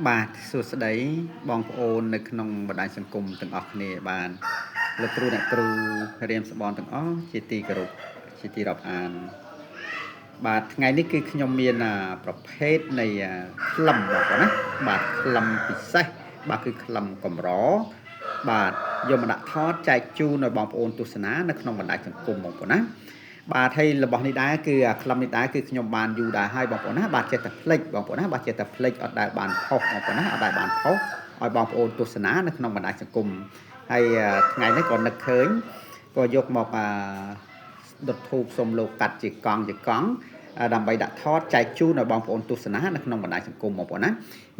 បាទសួស្តីបងប្អូននៅក្នុងបណ្ដាញសង្គមទាំងអស់គ្នាបានលោកគ្រូអ្នកគ្រូរៀនសបនទាំងអស់ជាទីគោរពជាទីរាប់អានបាទថ្ងៃនេះគឺខ្ញុំមានប្រភេទនៃក្លឹមបងប្អូនណាបាទក្លឹមពិសេសបាទគឺក្លឹមកម្របាទយកមកដាក់ថតចែកជូនដល់បងប្អូនទស្សនានៅក្នុងបណ្ដាញសង្គមបងប្អូនណាបាទហើយរបស់នេះដែរគឺក្លឹមនេះដែរគឺខ្ញុំបានយូរដែរហើយបងប្អូនណាបាទចេះតែផ្លេចបងប្អូនណាបាទចេះតែផ្លេចអត់ដែលបានផុសបងប្អូនណាអត់ដែលបានផុសឲ្យបងប្អូនទស្សនានៅក្នុងបណ្ដាញសង្គមហើយថ្ងៃនេះក៏នឹកឃើញក៏យកមកដុតធូបសុំលោកកាត់ជាកង់ដើម្បីដាក់ថតចែកជូនដល់បងប្អូនទស្សនានៅក្នុងបណ្ដាញសង្គមបងប្អូនណា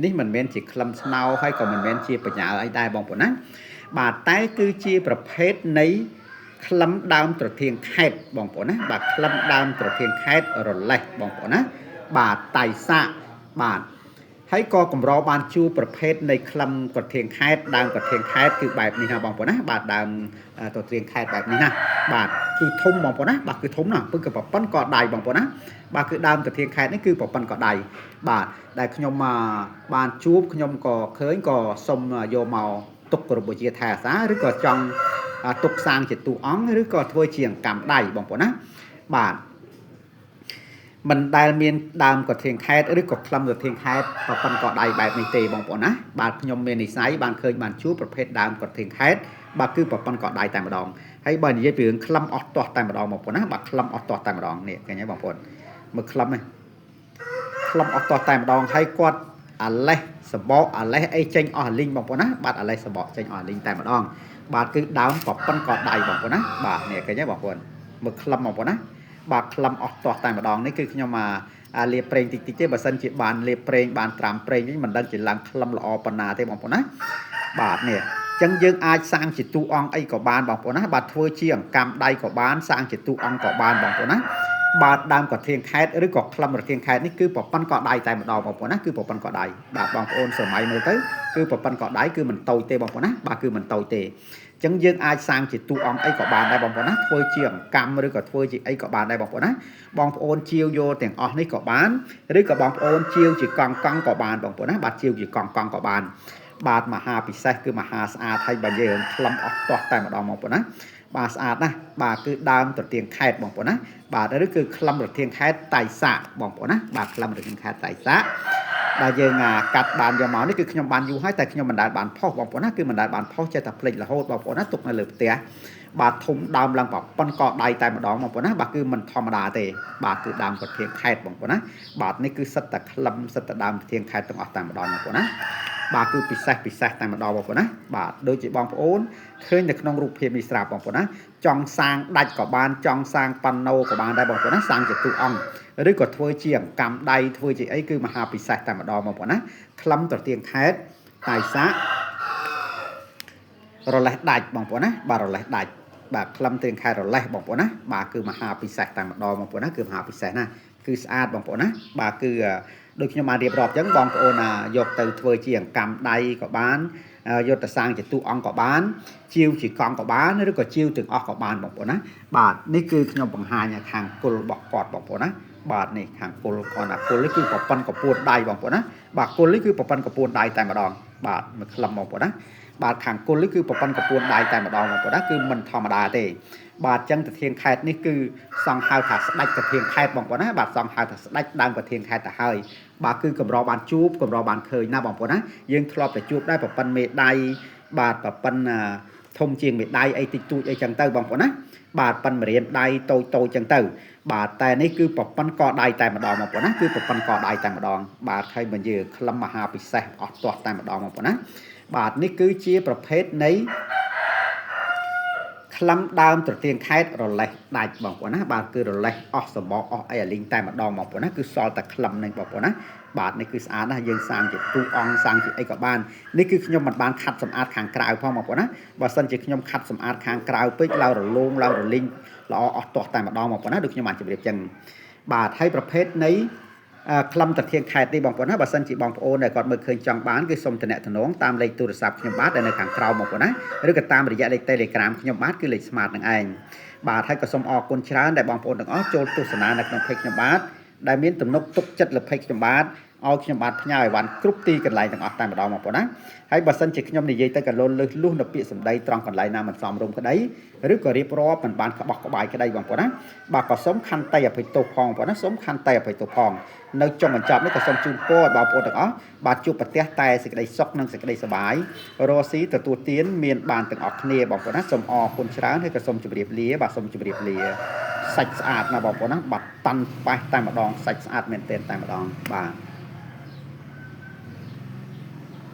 នេះមិនមែនជាក្លឹមស្នោហើយក៏មិនមែនជាបញ្ញាអីដែរបងប្អូនណាបាទតែគឺជាប្រភេទនៃក្លឹមដើមត្រទៀងខេតបងប្អូនណាបាទក្លឹមដើមត្រទៀងខេតរលេះបងប្អូនណាបាទតៃសាបាទហើយក៏កម្របានជួប្រភេទនៃក្លឹមត្រទៀងខេតដើមត្រទៀងខេតគឺបែបនេះណាបងប្អូនណាបាទដើមត្រទៀងខេតបែបនេះណាបាទគឺធំបងប្អូនណាបាទគឺធំណាគឺប្រប៉ុនកដៃបងប្អូនណាបាទគឺដើមត្រទៀងខេតនេះគឺប្រប៉ុនកដៃបាទដែលខ្ញុំបានជួបខ្ញុំក៏ឃើញក៏សុំយកមកទុករបជាថែអាសាឬក៏ចង់ទុកសាងជាតួអង្គឬក៏ធ្វើជាអង្កាំដៃបងប្អូនណាបាទមិនដែលមានដើមកធៀងខេតឬក៏ក្លឹមកធៀងខេតប្រប៉ុនកដៃបែបនេះទេបងប្អូនណាបាទខ្ញុំមាននិស័យបានឃើញបានជួបប្រភេទដើមកធៀងខេតបាទគឺប្រប៉ុនកដៃតែម្ដងហើយបើនិយាយពីរឿងក្លឹមអស់ទាស់តែម្ដងបងប្អូនណាបាទក្លឹមអស់ទាស់តែម្ដងនេះឃើញទេបងប្អូនមើលក្លឹមនេះក្លឹមអស់ទាស់តែម្ដងហើយគាត់អាលេសសបកអាលេសអីចេញអស់អាលីងបងប្អូនណាបាទអាលេសសបកចេញអស់អាលីងតែម្ដងបាទគឺដើមប្រប៉ុនកដៃបងប្អូនណាបាទនេះឃើញទេបងប្អូនមើលក្លឹមបងប្អូនណាបាទក្លឹមអស់ទាស់តែម្ដងនេះគឺខ្ញុំលាបប្រេងតិចទេបើសិនជាបានលាបប្រេងបានត្រាំប្រេងនេះមិនដឹងជាឡើងក្លឹមល្អប៉ុណ្ណាទេបងប្អូនណាបាទនេះអញ្ចឹងយើងអាចសាងជាតួអង្គអីក៏បានបងប្អូនណាបាទធ្វើជាអង្កាំដៃក៏បានសាងជាតួអង្គក៏បានបងប្អូនណាបាទដើមកធៀងខេតឬក៏ក្លឹមរធៀងខេតនេះគឺប្រប៉ុនកដៃតែម្ដងបងប្អូនណាគឺប្រប៉ុនកដៃបាទបងប្អូនសម័យមើលទៅគឺប្រប៉ុនកដៃគឺមិនតូចទេបងប្អូនណាបាទគឺមិនតូចទេអញ្ចឹងយើងអាចសាងជាតួអង្គអីក៏បានដែរបងប្អូនណាធ្វើជាអង្កាំឬក៏ធ្វើជាអីក៏បានដែរបងប្អូនណាបងប្អូនជាវយកទាំងអស់នេះក៏បានឬក៏បងប្អូនជាវជាកង់ក៏បានបងប្អូនណាបាទជាវជាកង់ក៏បានបាទមហាពិសេសគឺមហាស្អាតហើយបើយើងក្លឹមអស់ទាស់តែម្ដងបងប្អូនណាបាទស្អាតណាស់បាទគឺដើមត្រទៀងខេតបងប្អូនណាបាទឬគឺក្លឹមត្រទៀងខេតតៃសាបងប្អូនណាបាទក្លឹមត្រទៀងខេតតៃសាដែលយើងកាត់បានយកមកនេះគឺខ្ញុំបានយូរហើយតែខ្ញុំមិនដែលបានផុសបងប្អូនណាគឺមិនដែលបានផុសចេះតែភ្លេចរហូតបងប្អូនណាទុកនៅលើផ្ទះបាទធំដើមឡើងប្រប៉ុនកដៃតែម្ដងបងប្អូនណាបាទគឺមិនធម្មតាទេបាទគឺដើមត្រទៀងខេតបងប្អូនណាបាទនេះគឺសិតតែក្លឹមសិតតែដើមត្រទៀងខេតទាំងអស់តែម្ដងបងប្អូនណាបាទគឺពិសេសតែម្ដងបងប្អូនណាបាទដូចជាបងប្អូនឃើញនៅក្នុងរូបភាពនេះស្រាប់បងប្អូនណាចង់សាងដាច់ក៏បានចង់សាងប៉ាណូក៏បានដែរបងប្អូនណាសាងជាតួអង្គឬក៏ធ្វើជាអង្កាំដៃធ្វើជាអីគឺមហាពិសេសតែម្ដងបងប្អូនណាក្លឹមត្រទៀងខេតតៃសារលេះដាច់បងប្អូនណាបាទរលេះដាច់បាទក្លឹមត្រទៀងខេតរលេះបងប្អូនណាបាទគឺមហាពិសេសតែម្ដងបងប្អូនណាគឺមហាពិសេសណាគឺស្អាតបងប្អូនណាបាទគឺដូចខ្ញុំបានរៀបរាប់អញ្ចឹងបងប្អូនយកទៅធ្វើជាអង្កាំដៃក៏បានយកទៅសាងជាតួអង្គក៏បានជាវជាកង់ក៏បានឬក៏ជាវទាំងអស់ក៏បានបងប្អូនណាបាទនេះគឺខ្ញុំបង្ហាញខាងគុលរបស់គាត់បងប្អូនណាបាទនេះខាងគុលគាត់គុលនេះគឺប្រព័ន្ធកពួនដៃបងប្អូនណាបាទគុលនេះគឺប្រព័ន្ធកពួនដៃតែម្ដងបាទមួយក្លឹមបងប្អូនណាបាទខាងគុលនេះគឺប្រព័ន្ធកពួនដៃតែម្ដងបងប្អូនណាគឺមិនធម្មតាទេបាទអញ្ចឹងតាធាងខេតនេះគឺសង្ហៅថាស្ដេចតាធាងខេតបងប្អូនណាបាទសង្ហៅថាស្ដេចដើមតាធាងខេតទៅហើយបាទគឺកម្របានជួបកម្របានឃើញណាបងប្អូនណាយើងធ្លាប់តែជួបដែរប្រព័ន្ធមេដៃបាទប្រព័ន្ធធំជាងមេដៃអីតិចតួចអីចឹងទៅបងប្អូនណាបាទប៉ិនមរៀនដៃតូចចឹងទៅបាទតែនេះគឺប្រព័ន្ធកដៃតែម្ដងបងប្អូនណាគឺប្រព័ន្ធកដៃតែម្ដងបាទហើយបើយើងក្លឹមមហាពិសេសអស់ទាស់តែម្ដងបងប្អូនណាបាទនេះគឺជាប្រភេទនៃក្លឹមដើមត្រទៀងខេតរលេះដាច់បងប្អូនណាបាទគឺរលេះអស់សម្បកអស់អីអាលីងតែម្ដងបងប្អូនណាគឺសល់តែក្លឹមនេះបងប្អូនណាបាទនេះគឺស្អាតណាស់យើងសាងជាទូអង្គសាងជាអីក៏បាននេះគឺខ្ញុំមិនបានខាត់សម្អាតខាងក្រៅផងបងប្អូនណាបើសិនជាខ្ញុំខាត់សម្អាតខាងក្រៅពេកឡើងរលោងឡើងរលីងល្អអស់ទាស់តែម្ដងបងប្អូនណាដូចខ្ញុំបានជម្រាបចឹងបាទហើយប្រភេទនៃក្លឹមត្រទៀងខេតនេះបងប្អូនណាបើសិនជាបងប្អូនដែលគាត់មើលឃើញចង់បានគឺសូមតំណែងតាមលេខទូរស័ព្ទខ្ញុំបាទដែលនៅខាងក្រោមបងប្អូនណាឬក៏តាមរយៈលេខ Telegram ខ្ញុំបាទគឺលេខ Smart នឹងឯងបាទហើយក៏សូមអរគុណច្រើនដែលបងប្អូនទាំងអស់ចូលទស្សនានៅក្នុង page ខ្ញុំបាទដែលមានទំនុកទុកចិត្តលើ page ខ្ញុំបាទ ឲ្យខ្ញុំបាទផ្ញើអីវ៉ាន់គ្រប់ទីកន្លែងទាំងអស់តែម្ដងបងប្អូនណាហើយបើសិនជាខ្ញុំនិយាយទៅក៏លន់លឹះលុះនៅពាក្យសម្ដីត្រង់កន្លែងណាមិនសមរម្យក្តីឬក៏រៀបរាប់មិនបានក្បោះក្បាយក្តីបងប្អូនណាបាទក៏សូមខន្តីអភ័យទោសផងបងប្អូនណាសូមខន្តីអភ័យទោសផងនៅចុងបញ្ចប់នេះក៏សូមជូនពរឲ្យបងប្អូនទាំងអស់បាទជួបប្រទះតែសេចក្តីសុខនិងសេចក្តីសប្បាយរស់ស៊ីទទួលទានមានបានទាំងអស់គ្នាបងប្អូនណាសូមអរគុណច្រើនហើយក៏សូមជម្រាបលាបាទសូមជម្រាបលាសាច់ស្អាតណាបងប្អូនណាបាទតាន់ប៉ះតែម្ដងសាច់ស្អាតមែនទែនតែម្ដងបាទ